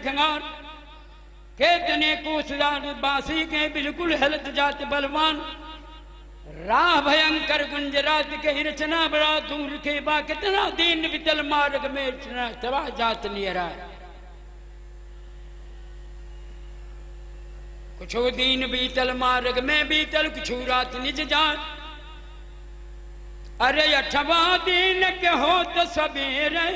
खंगार के तने कोसदार बासी के बिल्कुल हलत जात बलवान राह भयंकर गुंजरात के रचना बड़ा दूर के बा कितना दीन बितल मार्ग में रचना तवा जात नियरा कुछ दीन बीतल मार्ग में बीतल कुछ रात निज जात अरे अठवा दिन के हो तो सवेरे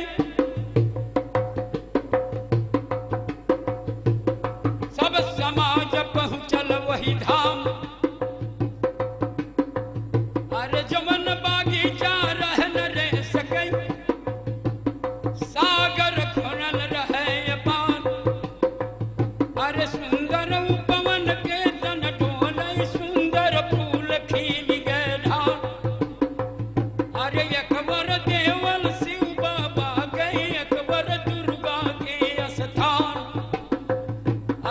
सब समाज पहुंचल वही धाम अरे जमन बागीचा रहन रे सकै सागर खोनल रहे पान अरे सुंदर उपवन के तन डोले सुंदर फूल खिल गए ढाल अरे अकबर देवल शिव बाबा गए अकबर दुर्गा के स्थान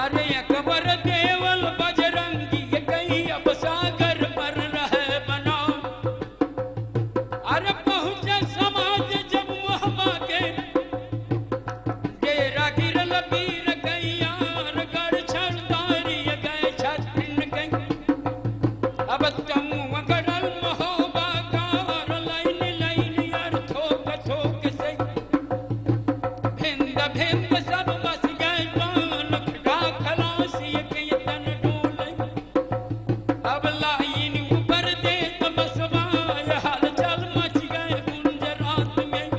अरे अकबर देवल बजरंगी गई अब सागर पर रहे बना अरे पहुंचे समाज जब मोहबा के डेरा गिरल पीर गई यार गढ़ छड़दारी गए छत्रिन गई अब तुम गड़ल मोहबा कार लाइन लाइन यार थोक थोक से भिंद भिंद सब बस गए पान खड़ा खलासी के तन डोले अब लाइन ऊपर दे तो बसवाए हलचल मच गए गुंजरात में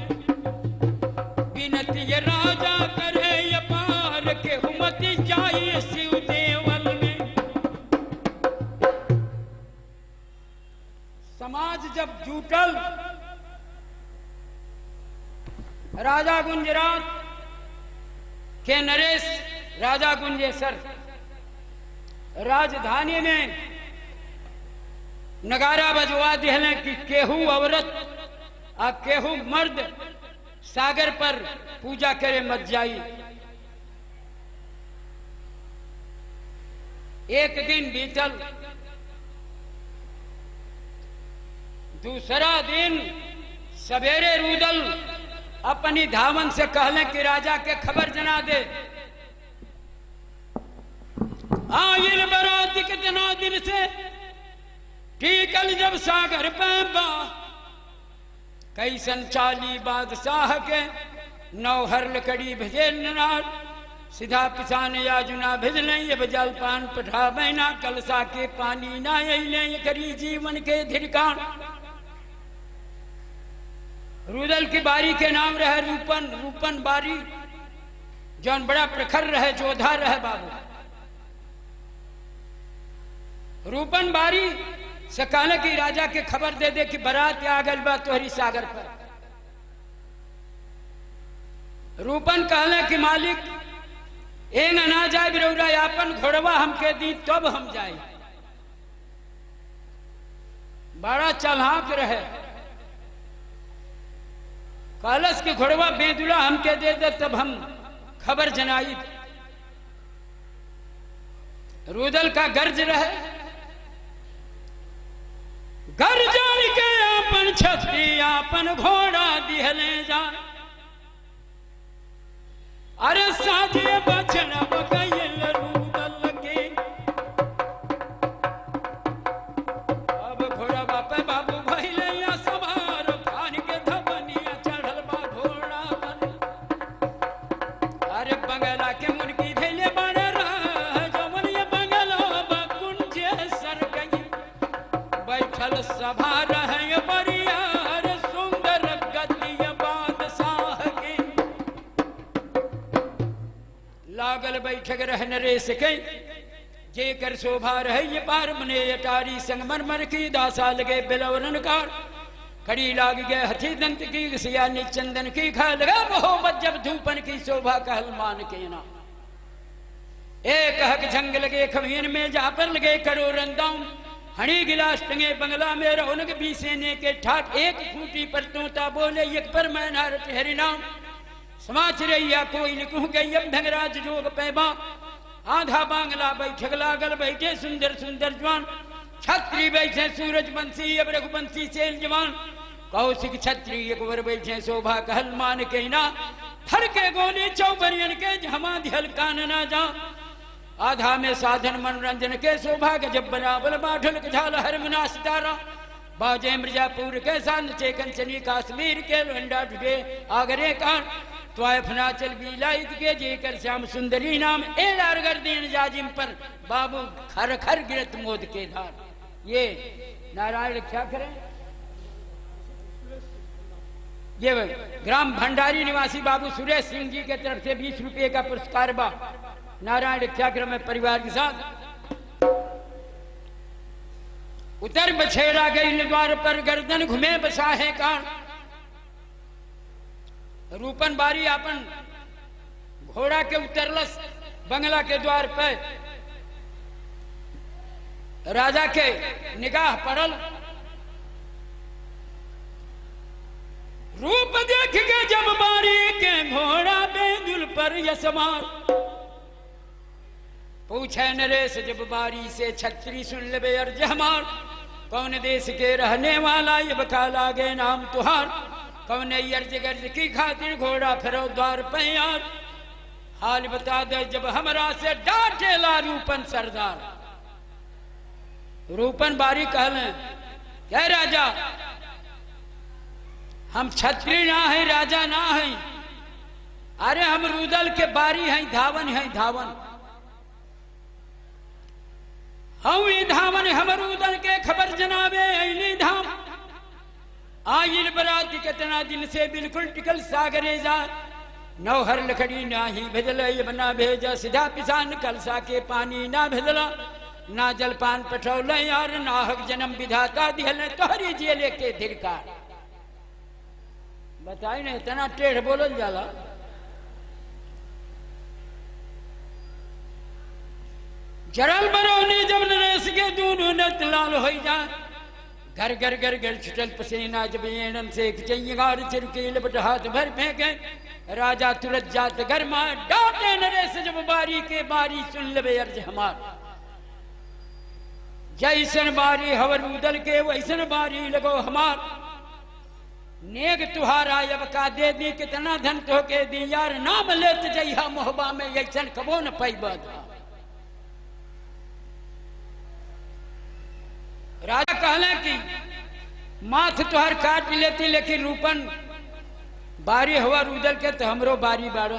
बिनती ये राजा करे ये पार के हुमति जाए शिव देवल में समाज जब जुटल राजा गुंजरात के नरेश राजा गुंजेसर राजधानी में नगारा बजवा दिहले कि केहू औरत आ केहू मर्द सागर पर पूजा करे मत जाई एक दिन बीतल दूसरा दिन सवेरे रुदल अपनी धावन से कहले कि राजा के खबर जना दे आयल बरात कितना दिन से टीकल जब सागर पे बा कैसन चाली बादशाह के नौहर लकड़ी भेजे नार सीधा पिसान याजुना भेजले ये जलपान पठा बहना कलसा के पानी ना अले करी जीवन के धिरकान रुदल की बारी के नाम रहे रूपन रूपन बारी जौन बड़ा प्रखर रहे जोधा रहे बाबू रूपन बारी से कहले कि राजा के खबर दे दे कि बारात आ गल बा तोहरी सागर पर रूपन कहले कि मालिक एंग ना जाए बिरौरा अपन घोड़वा हमके दी तब हम जाए बड़ा चलाक रहे कलश के घोड़वा बेदुला हमके दे दे तब हम खबर जनाई रुदल का गर्ज रहे गर्जन के अपन छतरी अपन घोड़ा दिहले जा अरे साजे बचन बकैल रुदल के अब घोड़ा बापे बाबू भइले या सवार फान के धबनिया चढ़ल बा घोड़ा बन अरे बंगला के मुर्गी धैले बड़े रह जवन ये बंगला बकुंजे सर गई बैठल सभा रहे बरियार सुंदर गद्दी बादशाह के लागल बैठक रह नरेश के जे कर शोभा रहे ये पार मने अटारी संगमरमर की दासा लगे बिलवरन कार खड़ी लाग गए हथी दंत की सियानी चंदन की खा लगा मोहब्बत जब धूपन की शोभा कहल मान के ना एक हक झंग लगे खमीन में जा पर लगे करो रंदाऊ हनी गिलास टंगे बंगला में रौनक भी सेने के ठाट एक खूटी पर तोता बोले एक पर मैं नारत हरिनाम समाच रैया कोई लिखूं गई अब ढंगराज जोग पैबा आधा बांगला बैठक लागल बैठे सुंदर सुंदर जवान छत्री बैठे सूरज बंसी अब रघुवंशी सेल जवान कौशिक छत्री एक वर बैठे शोभा कहल मान के ना फर के गोली चौबरियन के जमा दिहल कान ना जा आधा में साधन मनोरंजन के शोभा गजब बना बल बाढ़ल झाल हर मना सितारा बाजे मिर्जापुर के सान चेकन चनी काश्मीर के लोंडा ढुके आगरे कान त्वाइफ नाचल बिलाइत के जेकर श्याम सुंदरी नाम एलार गर्दीन जाजिम पर बाबू खर खर गिरत मोद के धार। ये नारायण क्या करें, ये ग्राम भंडारी निवासी बाबू सुरेश सिंह जी के तरफ से 20 रुपए का पुरस्कार बा। नारायण ख्याक्रम में परिवार के साथ उतर बछेरा गई द्वार पर गर्दन घुमे बसाहे कान रूपन बारी अपन घोड़ा के उतरलस बंगला के द्वार पर राजा के निगाह पड़ल रूप देख के जब बारी के घोड़ा बेदुल पर यसमार पूछे नरेश जब बारी से छत्री सुन ले अर्ज हमार कौन देश के रहने वाला ये बता लागे नाम तुहार कौन अर्ज गर्ज की खातिर घोड़ा फिरो द्वार पे यार हाल बता दे जब हमरा से डांटेला रूपन सरदार। रूपन बारी कहले क्या राजा हम छत्री ना है राजा ना है, अरे हम रुदल के बारी हैं धावन हैं धावन हम धावन हम रुदल के खबर जनाबे ऐनी धाम आइल बराती कितना दिन से बिल्कुल टिकल सागरे जा नौहर लकड़ी ना ही भेजल ये बना भेजा सीधा पिसान कलसा के पानी ना भेजला ना जलपान पठौल यार नाहक जन्म विधाता दिहल तोहरी जेले के धिरकार। बताई नहीं इतना टेढ़ बोलल जाला। जरल बरौनी जब नरेश के दोनों नत लाल हो जा घर घर घर घर छुटल पसीना जब एनन से चैगार चिरके लपट हाथ भर फेंके राजा तुरंत जात घर मार डांटे नरेश जब बारी के बारी सुन ले अर्ज हमार जैसन बारी हवर उदल के वैसन बारी लगो हमार नेग तुहारा अब का दे दी कितना धन तो के दी यार नाम लेत जइहा मोहबा में ऐसन कबो न पैबा। राजा कहले कि माथ तुहार काट लेती लेकिन रूपन बारी हवा रुदल के तो हमरो बारी बारो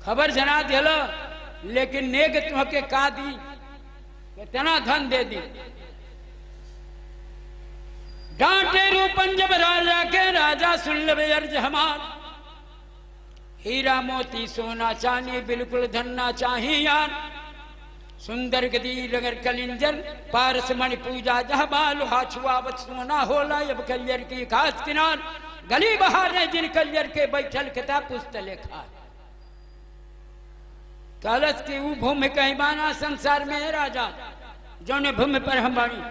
खबर जना दिल लेकिन नेग तुह के का दी कितना धन दे दी। डांटे रूपन जब राजा के राजा सुन ले अर्ज हमार हीरा मोती सोना चांदी बिल्कुल धन ना चाहिए यार सुंदर गदी रगर कलिंजर पारस मणि पूजा जहबा लोहा छुआवत सोना होला अब कलियर की खास किनार गली बहार ने जिन कलियर के बैठल किताब पुस्तले खा कलश की वो भूमि कहीं बाना संसार में है राजा जो ने भूमि पर हम बानी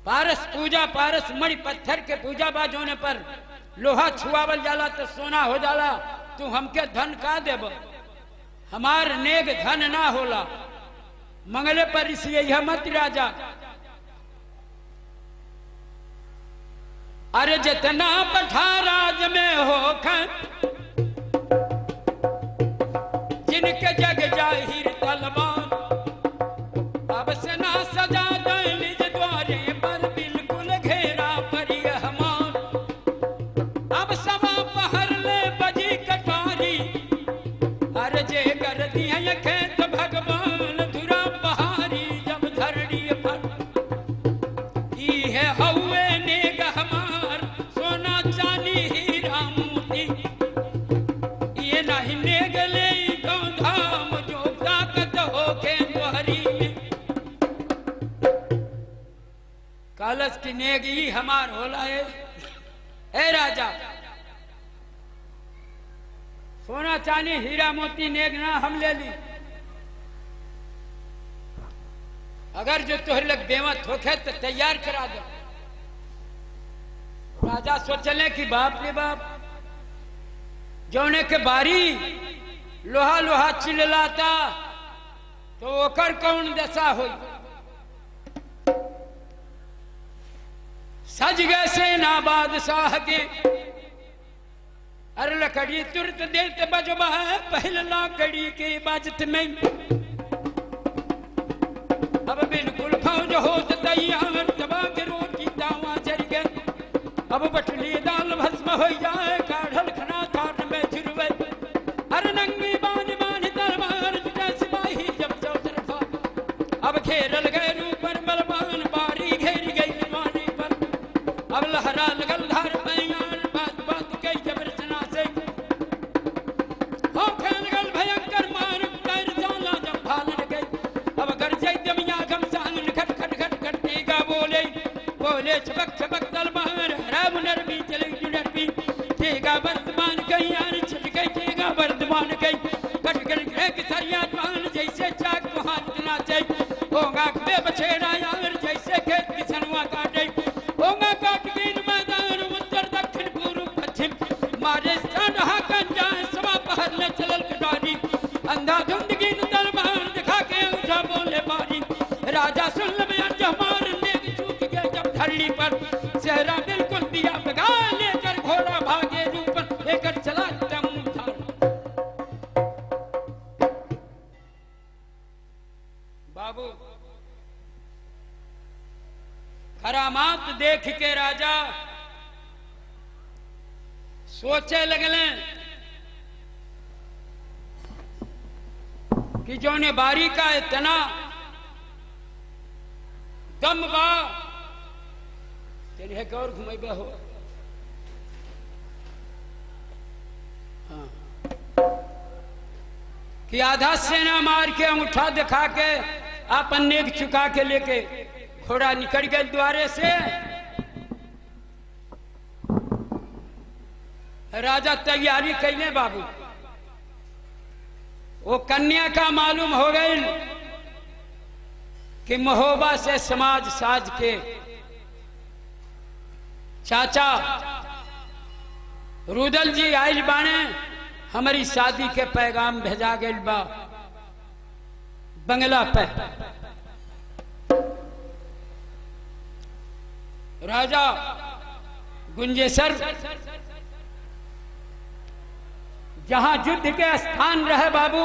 पारस पूजा पारस मणि पत्थर के पूजा बाजोने पर लोहा छुआवल जाला तो सोना हो जाला तू हमके धन का देब हमार नेग धन ना होला मंगले पर इसलिए मत राजा अरे जितना पठाराज में हो जिनके जग जाहिर तलवार अब से ना सजा निज द्वारे पर बिल्कुल घेरा परी हमार अब सवा पहर ले बजी कटारी अरे जे कर दिया खेत भगवान धुरा बहारी जब धरड़ी पर ई है हवे नेग हमार सोना चांदी हीरा मोती ये नहीं नेग ले तो धाम जो ताकत हो के तोहरी में कालस की नेग ही हमार होला है ए राजा सोना चांदी हीरा मोती नेग ना हम ले ली अगर जो तोहर लग बेमत होखे तो तैयार करा दो। राजा सोचले कि बाप रे बाप जौने के बारी लोहा लोहा चिल्लाता तो ओकर कौन दशा हुई। सज गए सेना बादशाह के अरे लकड़ी तुरत देत बजबा पहल लाकड़ी के बाजत में। अब बिल्कुल फौज होत तैयार तबा के रोटी दावा जर गए। अब बटली दाल भस्म हो जाए काढ़ल खना थार में जुरवे। अरे नंगी बान बान तलवार जुटा सिपाही जब जो तरफा। अब घेरल गए ऊपर बलवान बारी घेर गई दीवानी पर। अब लहरा लगल धार पैयान बात बात कई जब रचना से। हो खेल गल भयंकर मार कर जाला जब भालन गई। अब घर जाई दमिया घमसान खट खट खट खट टीका बोले बोले छपक छपक तलवार राम नरमी चले जुनरमी। टीका वर्तमान कई यार छट गई टीका वर्तमान कई। कट कर ग्रह सरिया पान जैसे चाक हाथ ना चाहिए। होगा बे बछेड़ा यार जैसे खेत किसनवा काटे। होगा काट बीन मैदान उत्तर दक्षिण पूर्व पश्चिम। मारे साढ़ा कंजा सवा पहर ले चलल कटारी। अंधाधुंध की तलवार दिखा के उठा बोले बारी। राजा सुन ले जमार नेक चूक गया जब धरली पर। सेहरा बिल्कुल दिया भगा लेकर घोड़ा भागे ऊपर लेकर चला तमुधार। बाबू करामात देख के राजा सोचे लगले कि जो ने बारी का इतना दम बा तेरे एक और घुमेबे हो। हाँ कि आधा सेना मार के अंगूठा दिखा के अपन नेक चुका के लेके घोड़ा निकल गए द्वारे से। राजा तैयारी कैले बाबू। वो कन्या का मालूम हो गई कि महोबा से समाज साज के चाचा रुदल जी आइल बाने। हमारी शादी के पैगाम भेजा गई बा बंगला पे। राजा गुंजेसर जहां युद्ध के स्थान रहे बाबू।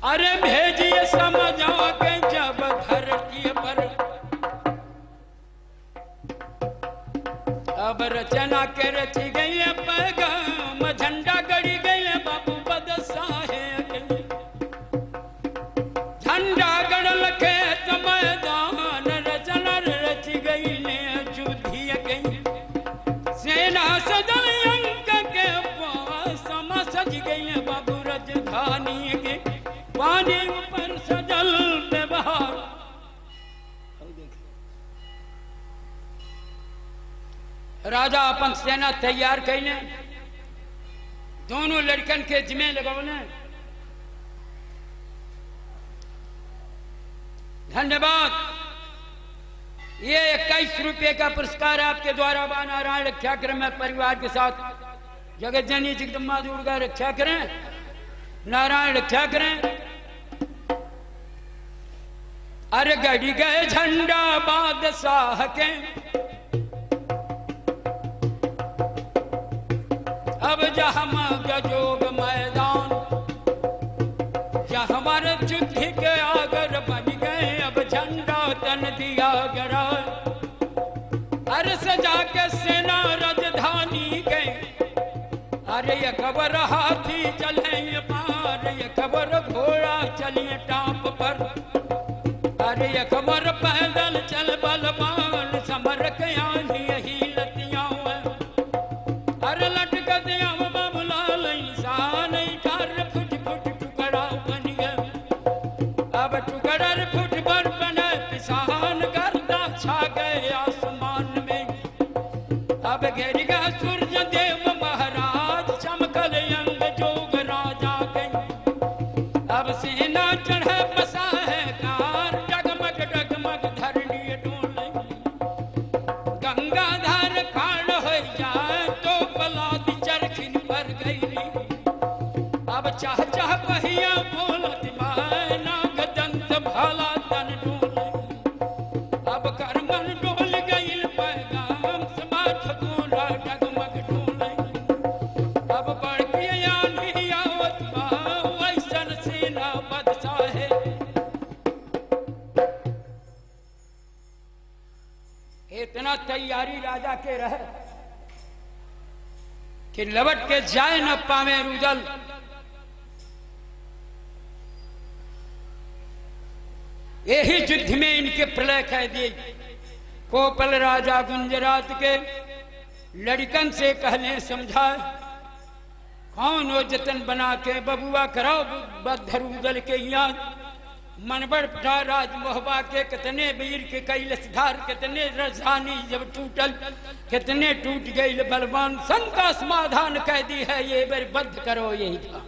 अरे भेजिए समझा के जब धरती पर। अब रचना के रची गई पैगाम झंडा गड़ी गई बाबू बदसाहे। झंडा गड़ल के मैदान रचना रची गई ने जुधिया गई। सेना सजल अंक के समा सज गई बाबू राजधानी के। पानी ऊपर सजल व्यवहार। राजा अपन सेना तैयार कैले। दोनों लड़कन के जिम्मे लगौले। धन्यवाद। ये 21 रुपये का पुरस्कार आपके द्वारा बा। नारायण रक्षा करें। मैं परिवार के साथ जगत जननी जगदम्बा दुर्गा रक्षा करें। नारायण रक्षा करें। अरे गड़ी गए झंडा बादशाह के। अब जहाँ गजोग मैदान जहाँ युद्ध के आगर बन गए। अब झंडा तन दिया गरा। अरे सजा के सेना राजधानी गए। अरे ये खबर हाथी चले पार। ये खबर घोड़ा चलिए टाप पर। अरे ये खबर पैदल चल बलवान समर के आंधी यही लतियां। अरे लटक दिया बाबूलाल इंसान ठार फुट फुट टुकड़ा बन गया। अब टुकड़ा फुट पर बने पिसान गर्दा छा गए आसमान में। अब घेर गया सूर्य देव महाराज चमकल अंग जोग राजा गई। अब सेना चढ़े बसा है कार डगमग डगमग धरनी डोले। गंगाधर खाड़ हो जाए तो बलाद चरखिन पर गई। अब चाह चाह पहिया बोलत माय नाग दंत भाला तन डोले। अब करमन डोल गई पैगाम समाज गोला अब बढ़ के आंधी आवत बा वैसन सेना बदसा है। इतना तैयारी राजा के रहे कि लवट के जाए न पावे रुदल। यही युद्ध में इनके प्रलय कह दी। कोपल राजा गुंजरात के लड़कन से कहले समझाए, कौन वो जतन बना के बबुआ कराओ बद्धरुदल के याद। मनबर राज मोहबा के कितने वीर के कैलसधार, कितने राजधानी जब टूटल, कितने टूट गई बलवान। शंका समाधान कह दी है ये बार बद्ध करो यही था।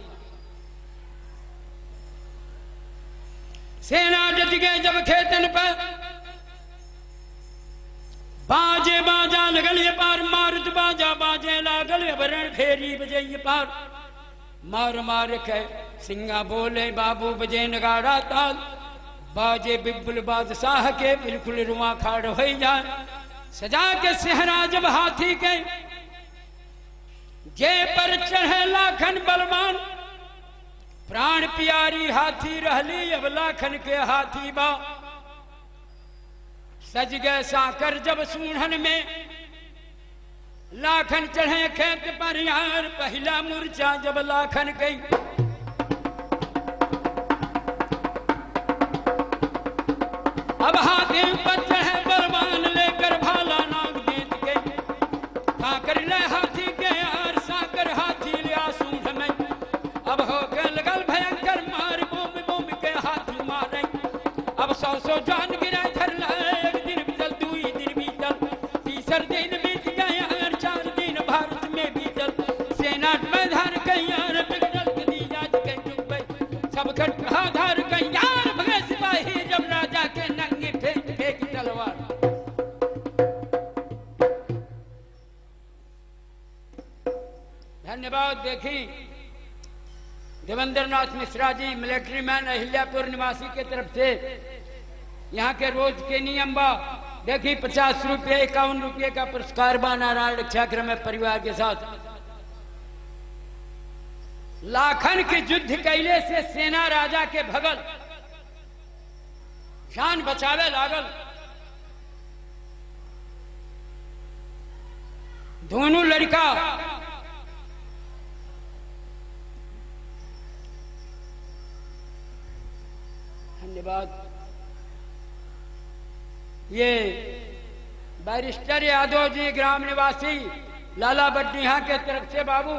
सेना डट गए जब खेतन पर, बाजे बाजा लगल ये पार, मारुत बाजा बाजे लागल वरण फेरी बजे ये पार। मार मार के सिंगा बोले बाबू बजे नगाड़ा ताल, बाजे बिब्बुल बादशाह के बिल्कुल रुआ खाड़ हो जाए। सजा के सेहरा जब हाथी के जे पर चढ़े लाखन बलवान, प्राण प्यारी हाथी रहली अब लाखन के हाथी बा। सज गए साकर जब सूढ़न में, लाखन चढ़े खेत पर यार, पहला मूर्छा जब लाखन गई। अब हाथी पर चढ़े बलवान लेकर भाला नाग देत के, काकर ले हाथी के यार साकर हाथी लिया सूढ़ में। अब हो के लगल भयंकर मार, बूम बूम के हाथी मारे। अब 100 जान गिरा धर लाए, एक दिन बीतल दुई दिन बीतल, तीसर दिन बीत गया, 4 दिन भारत में बीतल। सेना में धार कैयार बिगड़ल दी जाज के डूबे, सब खट धार कैयार भगे सिपाही जब राजा के नंगे फेंक फेंक तलवार। धन्यवाद। देखी देवेंद्र नाथ मिश्रा जी, मिलिट्री मैन, अहिल्यापुर निवासी के तरफ से यहाँ के रोज के नियम बा। देखी 50 रुपये 51 रुपये का पुरस्कार बा नारायण रक्षाक्रम में परिवार के साथ। लाखन के युद्ध कैले से सेना राजा के भगल, जान बचावे लागल। दोनों लड़का धन्यवाद। ये बैरिस्टर यादव जी ग्राम निवासी लाला बड्डीहा के तरफ से बाबू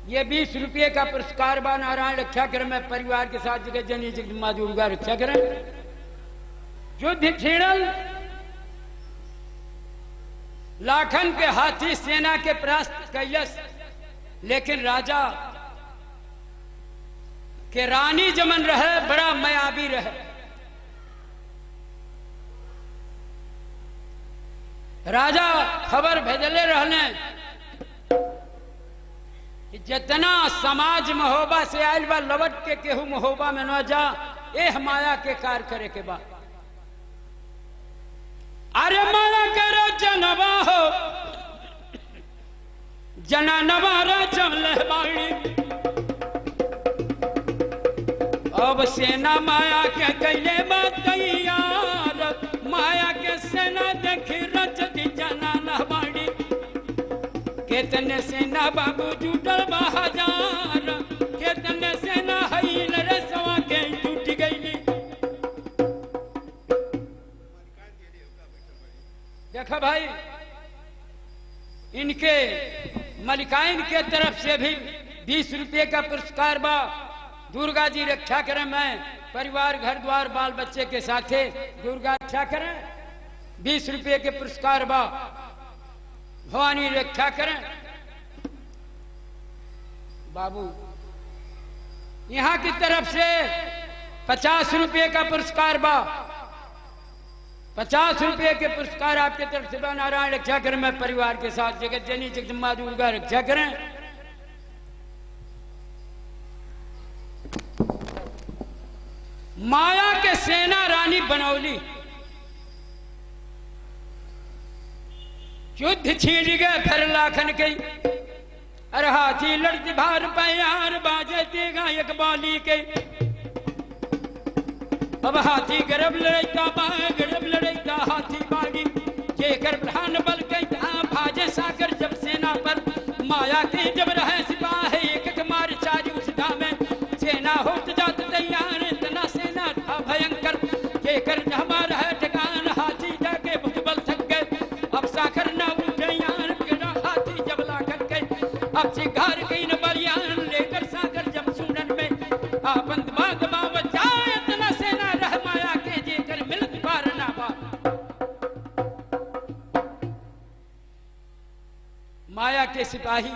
ये 20 रुपये का पुरस्कार बा नारायण रक्षा करम में परिवार के साथ जगह जनी जगदम्बा दुर्गा रक्षा करम। युद्ध छिड़ल, लाखन के हाथी सेना के परास्त कैलस, लेकिन राजा के रानी जमन रहे बड़ा मायावी रहे। राजा खबर भेजले रहने कि जितना समाज महोबा से आयल बा लवट के केहू महोबा में न जा, ए माया के कार्य करे के बाद। अरे माया करो जनवा हो जना नवारा चमले बाड़ी, अब सेना माया के कैले बात तैयार, माया के सेना देखी रचती जना नहबाड़ी। केतने सेना बाबू जुटल 1000, केतने सेना हईल रसवा के टूट गईली। देखा भाई, इनके मलिकाइन के तरफ से भी 20 रुपये का पुरस्कार बा। दुर्गा जी रक्षा करें, मैं परिवार घर द्वार बाल बच्चे के साथ दुर्गा रक्षा करें। 20 रुपये के पुरस्कार बा। भवानी रक्षा करें बाबू। यहाँ की तरफ से 50 रुपये का पुरस्कार बा। 50 रुपये के पुरस्कार आपके तरफ से बा। नारायण रक्षा करें, मैं परिवार के साथ जगत जननी जगदम्बा दुर्गा रक्षा करें। माया के सेना रानी बनौली, युद्ध छीन गए फिर लाखन के। अरे हाथी लड़ती भार प्यार बाजे देगा एक बाली के। अब हाथी गरब लड़ता गरब लड़ता हाथी बागी के कर प्रधान बल के भाजे सागर जब सेना पर माया के जब रहे सिपाही एक मार चारी उस में सेना होत जात तैयार इतना सेना था भयंकर के कर हमारा है ठिकान हाथी जाके भुजबल थक गए अब साकर ना उठे यार बिगड़ा हाथी जब ला कर गए अब शिकार गई न बलियान लेकर सागर जब सुनन में आपन दिमाग बाबा जाए इतना सेना रह माया के जेकर मिलत पार ना बा। माया के सिपाही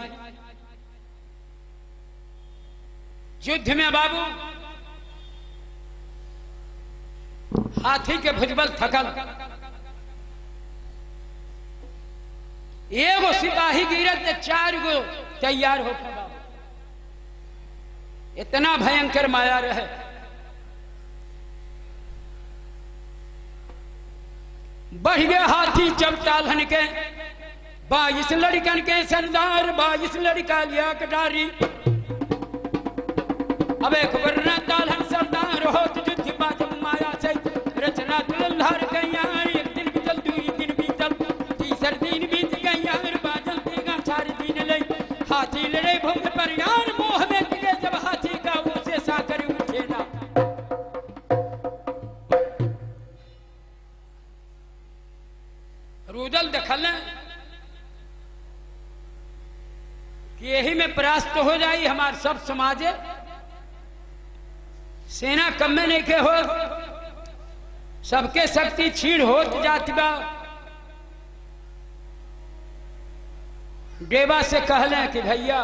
युद्ध में बाबू हाथी के भुजबल थकल एगो सिपाही गिरत 4 गो तैयार होकर बाबू इतना भयंकर माया रहे। बढ़ गया हाथी जब तालहन के 22 लड़कन के सरदार 22 लड़का लिया कटारी। अब एक वरना तालहन सरदार हो युद्ध बाजम माया से रचना तुलधार गैया एक दिन बीतल 2 दिन बीतल 3 दिन बीत गैया बाजल देगा 4 दिन ले हाथी लड़े भूमि पर यार मोह में गिरे जब हाथी का उसे साकर उठे ना। रुदल दखल कि यही में परास्त हो जाई हमार सब समाजे सेना कम में नहीं के हो सबके शक्ति छीड़ होत जाती बा। डेबा से कहले कि भैया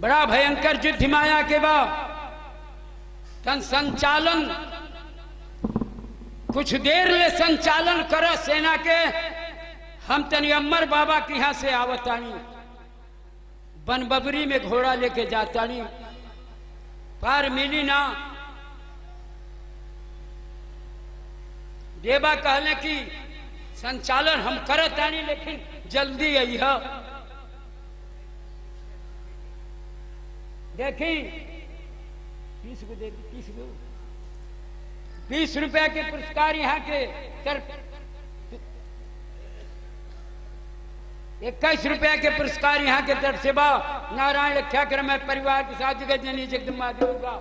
बड़ा भयंकर युद्ध माया के बा तन संचालन कुछ देर ले संचालन कर सेना के हम तनी अम्मर बाबा के यहां से आवतानी बनबबरी में घोड़ा लेके जातानी पार मिली ना। देवा कहले कि संचालन हम करतानी लेकिन जल्दी आई है। देखी 20 को दे 30 को 20 रुपया के पुरस्कार यहाँ के 21 रुपया के पुरस्कार यहाँ के तरफ से बा। नारायण क्या कर मैं परिवार के साथ जगजनी जगदम्बा दूंगा।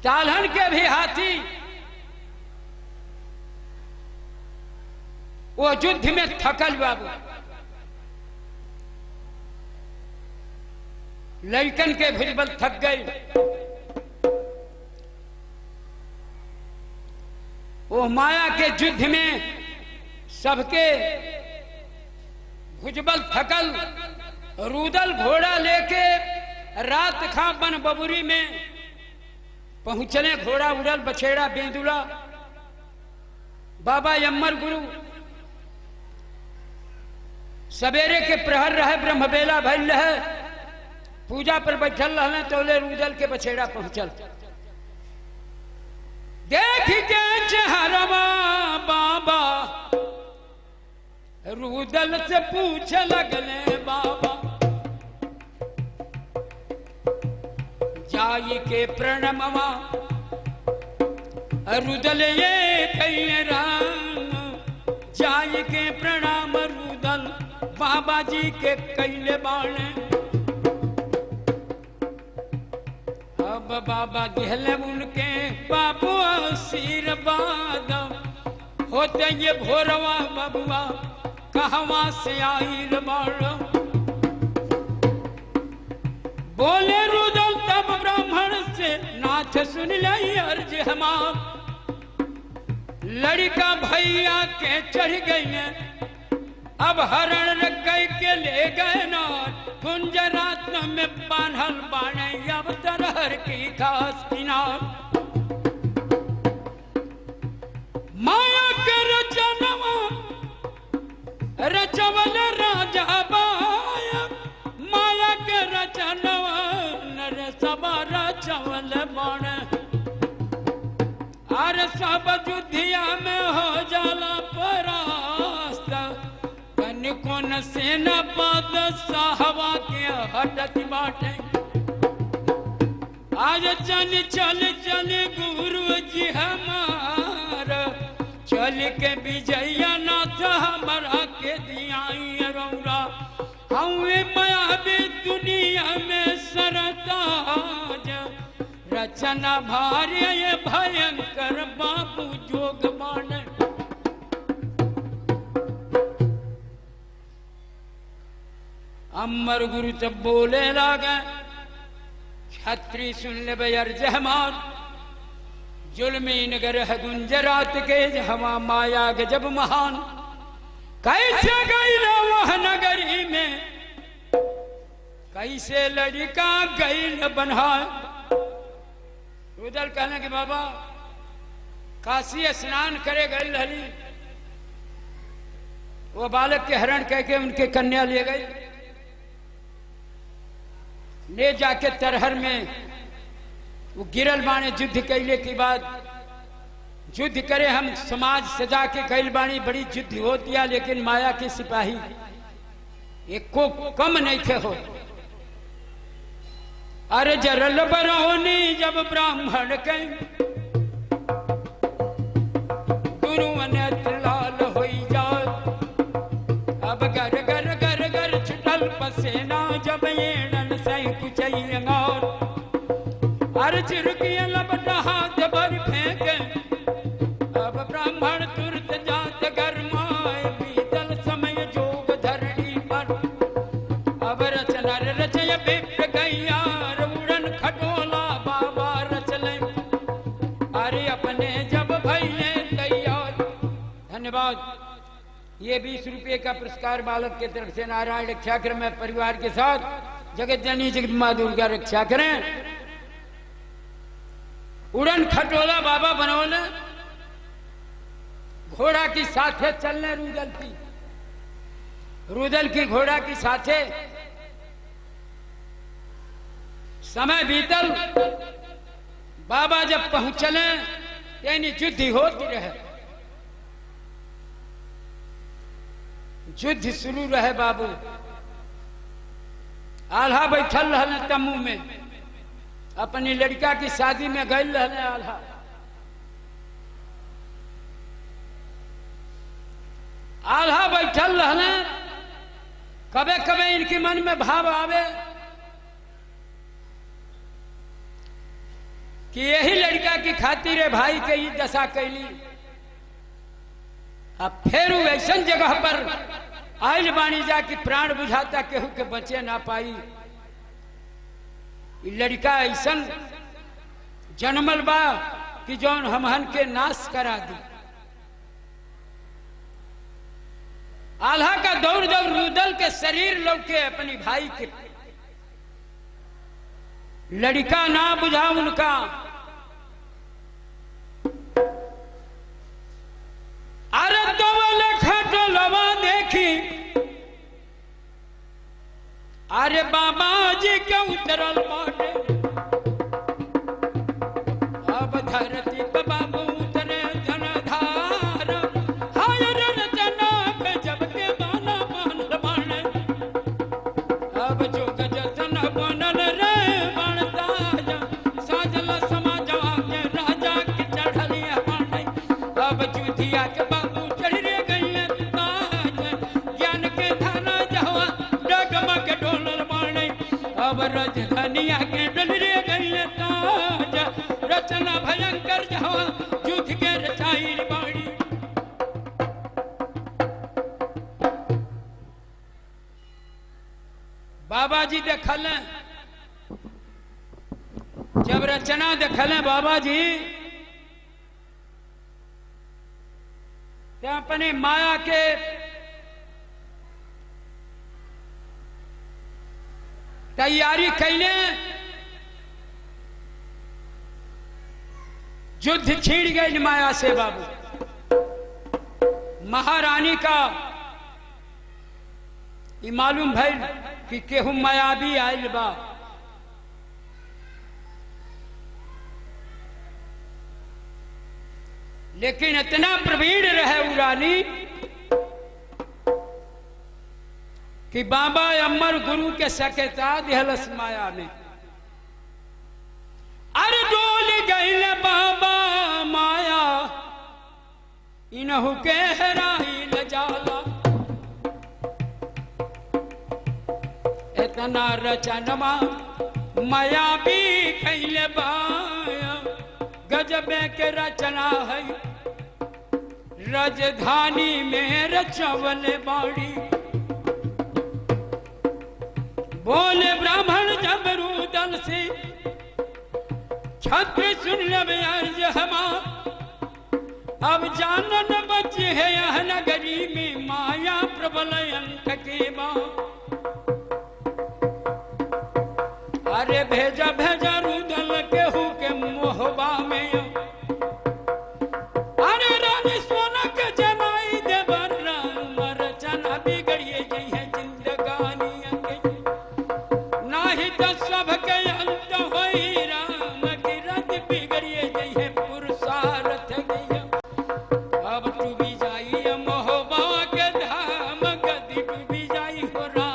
तालहन के भी हाथी वो युद्ध में थकल बाबू लड़कन के भुजबल थक गए। वो माया के युद्ध में सबके भुजबल थकल रुदल घोड़ा लेके रात खा बन बबुरी में पहुंचले। घोड़ा उड़ल बछेड़ा बेंदुला बाबा यम्मर गुरु सवेरे के प्रहर रहे ब्रह्मबेला भइल रहे पूजा पर बैठल रहने तोले रुदल के बछेड़ा पहुंचल। देख के चेहरवा बाबा रुदल से पूछ लगले बाबा जाई के प्रणमवा रुदल ये कैले राम जाई के प्रणाम रुदल बाबा जी के कैले बाणे। अब बाबा दिहले उनके बाबू आशीर्वाद होते ये भोरवा बबुआ कहवा से आइल बाड़। बोले रुदल तब ब्राह्मण से नाथ सुन लाई अर्ज हमार। लड़का भैया के चढ़ गई अब हरण रख गई के ले गए नार। गुंजरात में बांधल बाणे अब तरहर की खास किनार। माया के रचनवा रचवल राजा बाया माया के रचनवा नर सब रचवल बाणे। अरे सब युद्धिया में हो जाला परास्त कौन से न पाद साहवा के हटत बाटे। आज चल चल चल गुरु जी हमार, चल के विजया नाथ हमारा के दियाई रौरा। हमें माया भी दुनिया में सरताज, रचना भार्य ये भयंकर बाबू जोग बाण। अमर गुरु तब बोले लागे, छत्री सुन ले अर्ज हमार। जुल्मी नगर है गुंजरात के, हवा माया के जब महान। कैसे गई ना वह नगरी में, कैसे लड़का गई न बन्हा। रुदल कहने के बाबा काशी स्नान करे गई लहली, वो बालक के हरण कह के उनके कन्या ले गई। ले जाके तरहर में वो गिरल बाणे। युद्ध कैले के बाद युद्ध करे हम समाज सजा के कैल बाणी, बड़ी युद्ध होती है, लेकिन माया के सिपाही एक को कम नहीं थे हो। अरे जरल बरौनी जब ब्राह्मण के, गुरु नेत्र लाल होई जाए। अब गर गर गर गर छुटल पसेना, जब येणन सही कुचैंगार। अरे चिरकिया लपटा हाथ भर फेंके, अब ब्राह्मण तुरत जात गरमाए। बीतल समय जोग धरणी पर, अब रचना रचय विप्र गैयार। उड़न खटोला बाबा रचले, अरे अपने जब भइले तैयार। धन्यवाद। ये 20 रुपये का पुरस्कार बालक के तरफ से। नारायण रक्षा कर में परिवार के साथ जगत जननी जगत माँ दुर्गा रक्षा करें। उड़न खटोला बाबा बनोले, घोड़ा की साथे चलने रुदल की। रुदल की घोड़ा की साथे समय बीतल। बाबा जब पहुंचले यानी युद्ध होती रहे, युद्ध शुरू रहे। बाबू आल्हा बैठल रहने तम्बू में, अपनी लड़का की शादी में गए रहने आल्हा। आल्हा बैठल रहने, कबे कबे इनके मन में भाव आवे कि यही लड़का की खातिर भाई के ही दशा कैली। अब फिर ऐसा जगह पर आयल बानी जा कि प्राण बुझाता केहू के बचे ना पाई। लड़का ऐसा जन्मल बा कि जौन हमहन के नाश करा दी। आल्हा का दौड़ दौड़ रुदल के शरीर लौके अपनी भाई के। लड़का ना बुझा उनका, अरे दोवल खटोलवा देखी, अरे बाबा जी के उतरल बाटे। अब धरती पे बाबू उतरे धनधार, हाय रचना पे जब के बाना बानल बाणे। अब जोग जतन बनल रे बनताज, साजल समाजवा के राजा की चढ़लिया बाणे। अब जुधिया के बाबू चढ़ रे गई ताज, ज्ञान के धाना जहवा डगमग डोलल बाणे। अब राजधानिया के डल रे गई ताज, रचना भयंकर जहवा युद्ध के रचाई बाड़ी। बाबा जी देखल, जब रचना देखल बाबा जी, तो अपने माया के तैयारी कैले। युद्ध छिड़ गई माया से बाबू। महारानी का ये मालूम भइल कि केहू मायावी आयल बा। लेकिन इतना प्रवीण रहे उ रानी कि बाबा अमर गुरु के सकता दिहलस माया में। अरे डोल गईल बाबा माया इनहु के हराई ल जाला। इतना रचनमा माया भी कैले बाया गजबे के रचना है राजधानी में रचवल बाड़ी। बोले ब्राह्मण जबरूदल से छत्र सुन लब अर्ज हमा अब जानन बचे है यह नगरी में माया प्रबल अंत के बा। अरे भेजा भेजा रुदल केहू के मोहबा में अरे रानी सोना के जनाई दे राम रचना बिगड़िए गई है जिंदगानी के नाही तो सब के अंत होई राम की रत बिगड़िए गई है पुरुषार्थ गई। अब तू भी जाई मोहबा के धाम गदी भी जाई हो राम